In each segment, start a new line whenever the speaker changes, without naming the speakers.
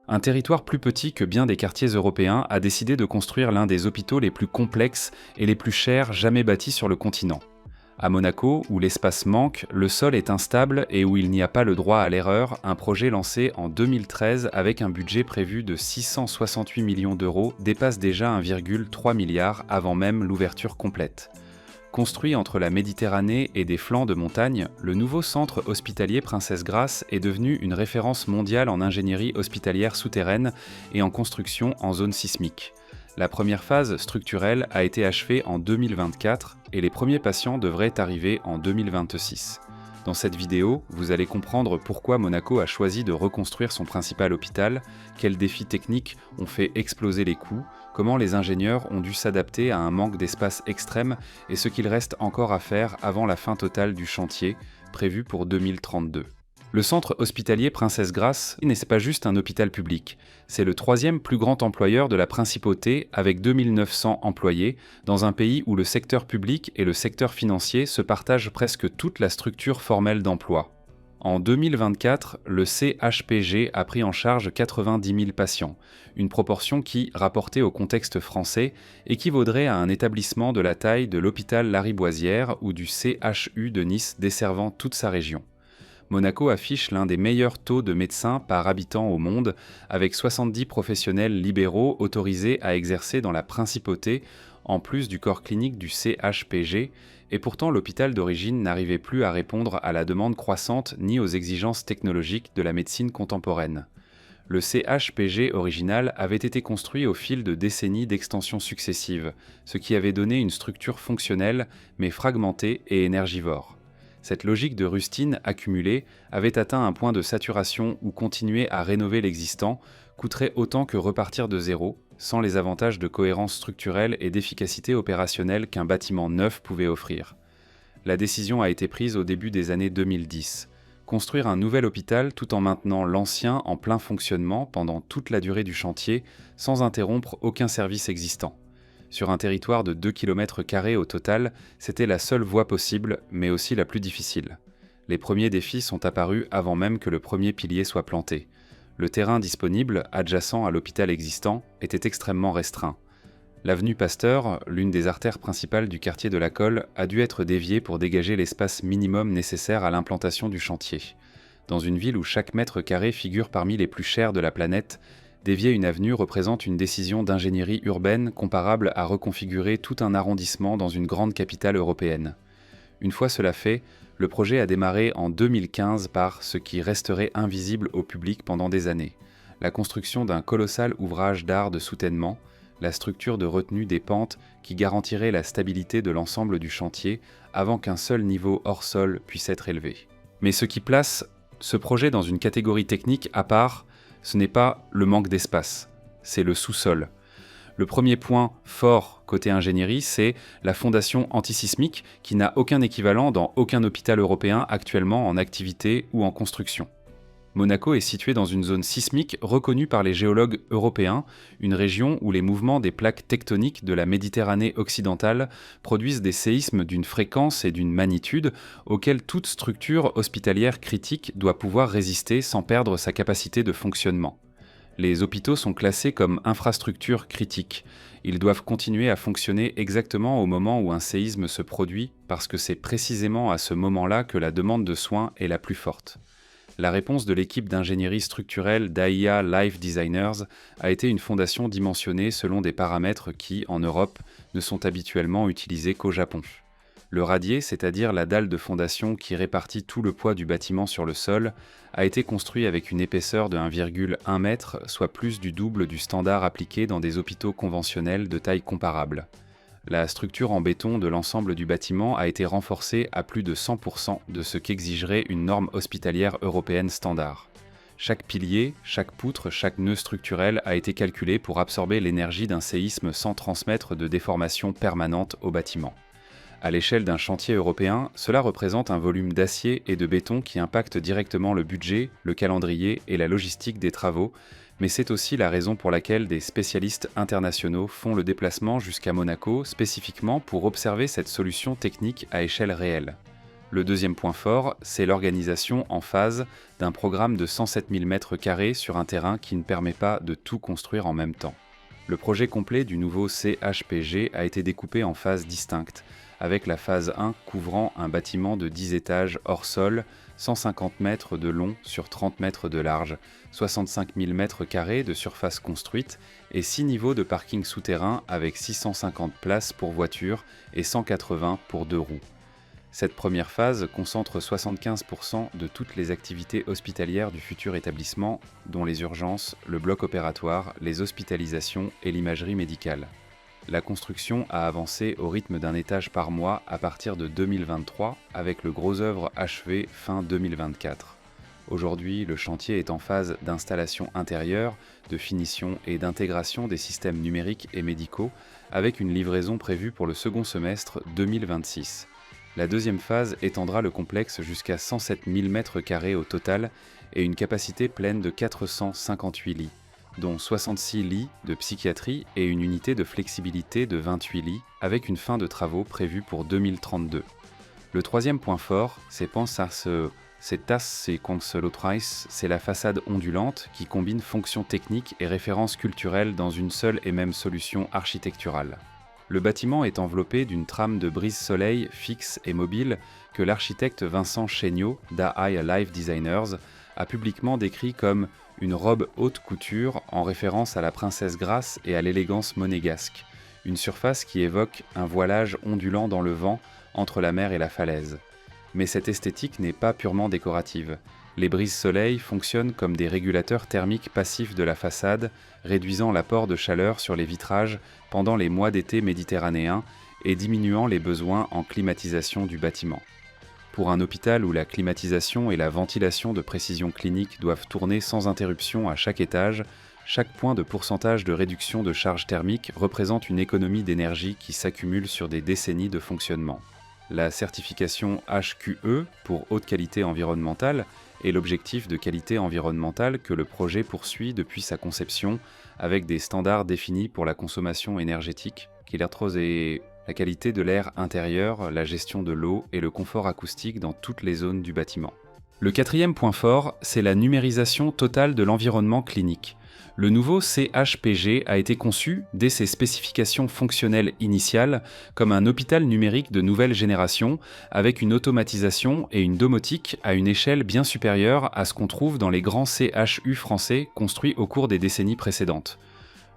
Un territoire plus petit que bien des quartiers européens a décidé de construire l'un des hôpitaux les plus complexes et les plus chers jamais bâtis sur le continent. À Monaco, où l'espace manque, le sol est instable et où il n'y a pas le droit à l'erreur, un projet lancé en 2013 avec un budget prévu de 668 millions d'euros dépasse déjà 1,3 milliard avant même l'ouverture complète. Construit entre la Méditerranée et des flancs de montagne, le nouveau centre hospitalier Princesse Grace est devenu une référence mondiale en ingénierie hospitalière souterraine et en construction en zone sismique. La première phase structurelle a été achevée en 2024 et les premiers patients devraient arriver en 2026. Dans cette vidéo, vous allez comprendre pourquoi Monaco a choisi de reconstruire son principal hôpital, quels défis techniques ont fait exploser les coûts, comment les ingénieurs ont dû s'adapter à un manque d'espace extrême et ce qu'il reste encore à faire avant la fin totale du chantier, prévu pour 2032. Le centre hospitalier Princesse Grace n'est pas juste un hôpital public, c'est le troisième plus grand employeur de la principauté avec 2900 employés, dans un pays où le secteur public et le secteur financier se partagent presque toute la structure formelle d'emploi. En 2024, le CHPG a pris en charge 90 000 patients, une proportion qui, rapportée au contexte français, équivaudrait à un établissement de la taille de l'hôpital Lariboisière ou du CHU de Nice desservant toute sa région. Monaco affiche l'un des meilleurs taux de médecins par habitant au monde, avec 70 professionnels libéraux autorisés à exercer dans la principauté, en plus du corps clinique du CHPG, et pourtant l'hôpital d'origine n'arrivait plus à répondre à la demande croissante ni aux exigences technologiques de la médecine contemporaine. Le CHPG original avait été construit au fil de décennies d'extensions successives, ce qui avait donné une structure fonctionnelle, mais fragmentée et énergivore. Cette logique de rustine accumulée avait atteint un point de saturation où continuer à rénover l'existant coûterait autant que repartir de zéro, sans les avantages de cohérence structurelle et d'efficacité opérationnelle qu'un bâtiment neuf pouvait offrir. La décision a été prise au début des années 2010. Construire un nouvel hôpital tout en maintenant l'ancien en plein fonctionnement pendant toute la durée du chantier, sans interrompre aucun service existant. Sur un territoire de 2 km² au total, c'était la seule voie possible, mais aussi la plus difficile. Les premiers défis sont apparus avant même que le premier pilier soit planté. Le terrain disponible, adjacent à l'hôpital existant, était extrêmement restreint. L'avenue Pasteur, l'une des artères principales du quartier de la Colle, a dû être déviée pour dégager l'espace minimum nécessaire à l'implantation du chantier. Dans une ville où chaque mètre carré figure parmi les plus chers de la planète, dévier une avenue représente une décision d'ingénierie urbaine comparable à reconfigurer tout un arrondissement dans une grande capitale européenne. Une fois cela fait, le projet a démarré en 2015 par ce qui resterait invisible au public pendant des années, la construction d'un colossal ouvrage d'art de soutènement, la structure de retenue des pentes qui garantirait la stabilité de l'ensemble du chantier avant qu'un seul niveau hors sol puisse être élevé. Mais ce qui place ce projet dans une catégorie technique à part, ce n'est pas le manque d'espace, c'est le sous-sol. Le premier point fort côté ingénierie, c'est la fondation antisismique qui n'a aucun équivalent dans aucun hôpital européen actuellement en activité ou en construction. Monaco est situé dans une zone sismique reconnue par les géologues européens, une région où les mouvements des plaques tectoniques de la Méditerranée occidentale produisent des séismes d'une fréquence et d'une magnitude auxquels toute structure hospitalière critique doit pouvoir résister sans perdre sa capacité de fonctionnement. Les hôpitaux sont classés comme infrastructures critiques. Ils doivent continuer à fonctionner exactement au moment où un séisme se produit parce que c'est précisément à ce moment-là que la demande de soins est la plus forte. La réponse de l'équipe d'ingénierie structurelle d'AIA Life Designers a été une fondation dimensionnée selon des paramètres qui, en Europe, ne sont habituellement utilisés qu'au Japon. Le radier, c'est-à-dire la dalle de fondation qui répartit tout le poids du bâtiment sur le sol, a été construit avec une épaisseur de 1,1 m, soit plus du double du standard appliqué dans des hôpitaux conventionnels de taille comparable. La structure en béton de l'ensemble du bâtiment a été renforcée à plus de 100% de ce qu'exigerait une norme hospitalière européenne standard. Chaque pilier, chaque poutre, chaque nœud structurel a été calculé pour absorber l'énergie d'un séisme sans transmettre de déformation permanente au bâtiment. À l'échelle d'un chantier européen, cela représente un volume d'acier et de béton qui impacte directement le budget, le calendrier et la logistique des travaux, mais c'est aussi la raison pour laquelle des spécialistes internationaux font le déplacement jusqu'à Monaco spécifiquement pour observer cette solution technique à échelle réelle. Le deuxième point fort, c'est l'organisation en phase d'un programme de 107 000 m² sur un terrain qui ne permet pas de tout construire en même temps. Le projet complet du nouveau CHPG a été découpé en phases distinctes, avec la phase 1 couvrant un bâtiment de 10 étages hors sol, 150 mètres de long sur 30 mètres de large, 65 000 m² de surface construite et 6 niveaux de parking souterrain avec 650 places pour voitures et 180 pour deux roues. Cette première phase concentre 75% de toutes les activités hospitalières du futur établissement, dont les urgences, le bloc opératoire, les hospitalisations et l'imagerie médicale. La construction a avancé au rythme d'un étage par mois à partir de 2023, avec le gros œuvre achevé fin 2024. Aujourd'hui, le chantier est en phase d'installation intérieure, de finition et d'intégration des systèmes numériques et médicaux, avec une livraison prévue pour le second semestre 2026. La deuxième phase étendra le complexe jusqu'à 107 000 m² au total et une capacité pleine de 458 lits, dont 66 lits de psychiatrie et une unité de flexibilité de 28 lits, avec une fin de travaux prévue pour 2032. Le troisième point fort, c'est la façade ondulante qui combine fonctions techniques et références culturelles dans une seule et même solution architecturale. Le bâtiment est enveloppé d'une trame de brise-soleil fixe et mobile que l'architecte Vincent Chéniaud d'AI Live Designers a publiquement décrit comme une robe haute couture en référence à la princesse Grace et à l'élégance monégasque, une surface qui évoque un voilage ondulant dans le vent entre la mer et la falaise. Mais cette esthétique n'est pas purement décorative. Les brises-soleil fonctionnent comme des régulateurs thermiques passifs de la façade, réduisant l'apport de chaleur sur les vitrages pendant les mois d'été méditerranéens et diminuant les besoins en climatisation du bâtiment. Pour un hôpital où la climatisation et la ventilation de précision clinique doivent tourner sans interruption à chaque étage, chaque point de pourcentage de réduction de charge thermique représente une économie d'énergie qui s'accumule sur des décennies de fonctionnement. La certification HQE pour haute qualité environnementale est l'objectif de qualité environnementale que le projet poursuit depuis sa conception avec des standards définis pour la consommation énergétique, la qualité de l'air intérieur, la gestion de l'eau et le confort acoustique dans toutes les zones du bâtiment. Le quatrième point fort, c'est la numérisation totale de l'environnement clinique. Le nouveau CHPG a été conçu, dès ses spécifications fonctionnelles initiales, comme un hôpital numérique de nouvelle génération, avec une automatisation et une domotique à une échelle bien supérieure à ce qu'on trouve dans les grands CHU français construits au cours des décennies précédentes.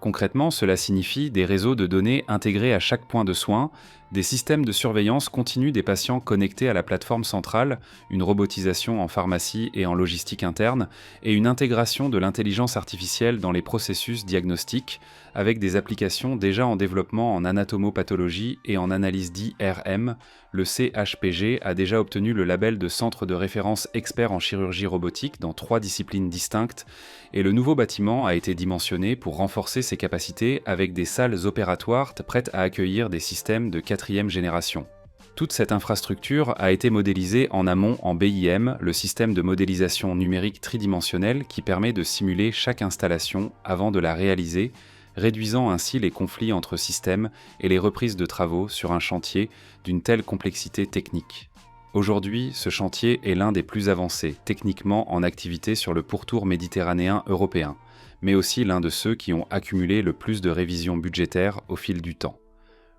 Concrètement, cela signifie des réseaux de données intégrés à chaque point de soin, des systèmes de surveillance continue des patients connectés à la plateforme centrale, une robotisation en pharmacie et en logistique interne, et une intégration de l'intelligence artificielle dans les processus diagnostiques, avec des applications déjà en développement en anatomopathologie et en analyse d'IRM. Le CHPG a déjà obtenu le label de centre de référence expert en chirurgie robotique dans 3 disciplines distinctes, et le nouveau bâtiment a été dimensionné pour renforcer ses capacités avec des salles opératoires prêtes à accueillir des systèmes de 4e génération. Toute cette infrastructure a été modélisée en amont en BIM, le système de modélisation numérique tridimensionnelle qui permet de simuler chaque installation avant de la réaliser, réduisant ainsi les conflits entre systèmes et les reprises de travaux sur un chantier d'une telle complexité technique. Aujourd'hui, ce chantier est l'un des plus avancés techniquement en activité sur le pourtour méditerranéen européen, mais aussi l'un de ceux qui ont accumulé le plus de révisions budgétaires au fil du temps.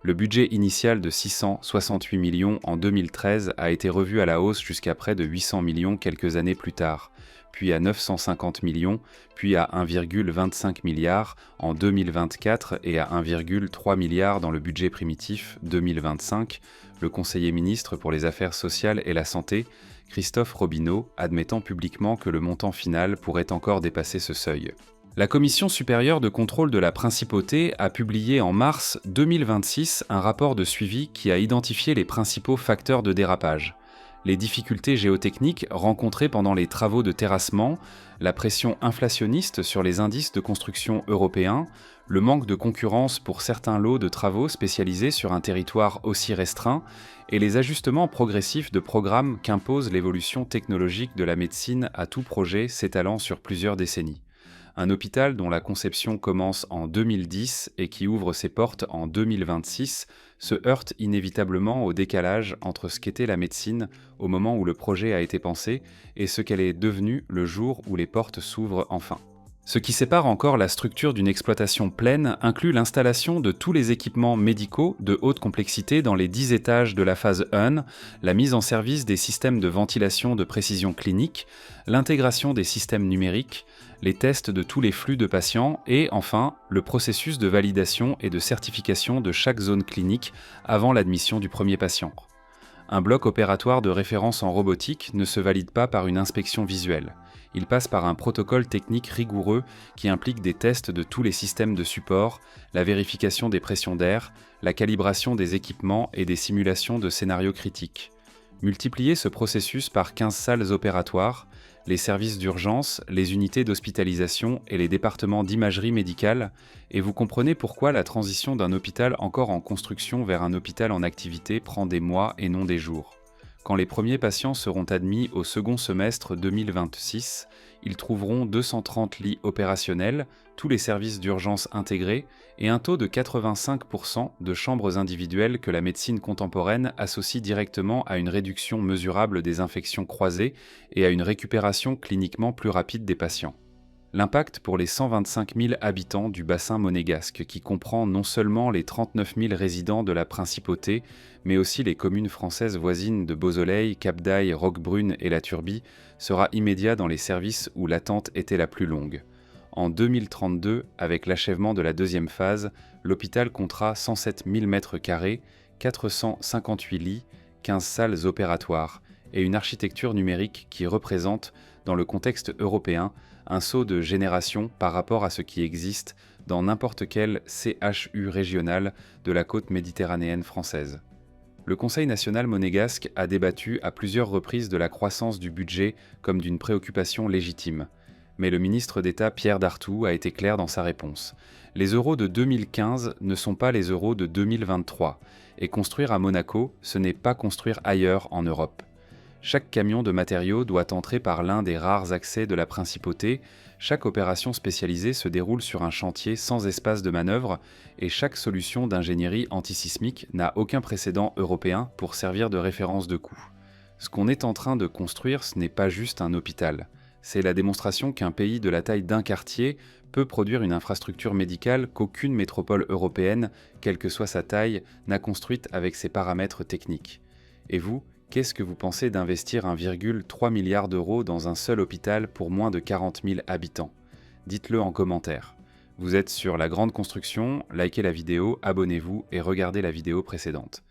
Le budget initial de 668 millions en 2013 a été revu à la hausse jusqu'à près de 800 millions quelques années plus tard, puis à 950 millions, puis à 1,25 milliard en 2024 et à 1,3 milliard dans le budget primitif 2025, le conseiller ministre pour les Affaires sociales et la santé, Christophe Robineau, admettant publiquement que le montant final pourrait encore dépasser ce seuil. La Commission supérieure de contrôle de la principauté a publié en mars 2026 un rapport de suivi qui a identifié les principaux facteurs de dérapage. Les difficultés géotechniques rencontrées pendant les travaux de terrassement, la pression inflationniste sur les indices de construction européens, le manque de concurrence pour certains lots de travaux spécialisés sur un territoire aussi restreint, et les ajustements progressifs de programmes qu'impose l'évolution technologique de la médecine à tout projet s'étalant sur plusieurs décennies. Un hôpital dont la conception commence en 2010 et qui ouvre ses portes en 2026 se heurte inévitablement au décalage entre ce qu'était la médecine au moment où le projet a été pensé et ce qu'elle est devenue le jour où les portes s'ouvrent enfin. Ce qui sépare encore la structure d'une exploitation pleine inclut l'installation de tous les équipements médicaux de haute complexité dans les 10 étages de la phase 1, la mise en service des systèmes de ventilation de précision clinique, l'intégration des systèmes numériques, les tests de tous les flux de patients et, enfin, le processus de validation et de certification de chaque zone clinique avant l'admission du premier patient. Un bloc opératoire de référence en robotique ne se valide pas par une inspection visuelle. Il passe par un protocole technique rigoureux qui implique des tests de tous les systèmes de support, la vérification des pressions d'air, la calibration des équipements et des simulations de scénarios critiques. Multipliez ce processus par 15 salles opératoires, les services d'urgence, les unités d'hospitalisation et les départements d'imagerie médicale, et vous comprenez pourquoi la transition d'un hôpital encore en construction vers un hôpital en activité prend des mois et non des jours. Quand les premiers patients seront admis au second semestre 2026, ils trouveront 230 lits opérationnels, tous les services d'urgence intégrés et un taux de 85% de chambres individuelles que la médecine contemporaine associe directement à une réduction mesurable des infections croisées et à une récupération cliniquement plus rapide des patients. L'impact pour les 125 000 habitants du bassin monégasque, qui comprend non seulement les 39 000 résidents de la principauté, mais aussi les communes françaises voisines de Beausoleil, Cap-d'Aille, Roquebrune et La Turbie, sera immédiat dans les services où l'attente était la plus longue. En 2032, avec l'achèvement de la deuxième phase, l'hôpital comptera 107 000 m², 458 lits, 15 salles opératoires et une architecture numérique qui représente, dans le contexte européen, un saut de génération par rapport à ce qui existe dans n'importe quel CHU régional de la côte méditerranéenne française. Le Conseil national monégasque a débattu à plusieurs reprises de la croissance du budget comme d'une préoccupation légitime. Mais le ministre d'État Pierre Dartout a été clair dans sa réponse. Les euros de 2015 ne sont pas les euros de 2023, et construire à Monaco, ce n'est pas construire ailleurs en Europe. Chaque camion de matériaux doit entrer par l'un des rares accès de la principauté, chaque opération spécialisée se déroule sur un chantier sans espace de manœuvre et chaque solution d'ingénierie antisismique n'a aucun précédent européen pour servir de référence de coût. Ce qu'on est en train de construire, ce n'est pas juste un hôpital. C'est la démonstration qu'un pays de la taille d'un quartier peut produire une infrastructure médicale qu'aucune métropole européenne, quelle que soit sa taille, n'a construite avec ses paramètres techniques. Et vous, qu'est-ce que vous pensez d'investir 1,3 milliard d'euros dans un seul hôpital pour moins de 40 000 habitants? Dites-le en commentaire. Vous êtes sur La Grande Construction, likez la vidéo, abonnez-vous et regardez la vidéo précédente.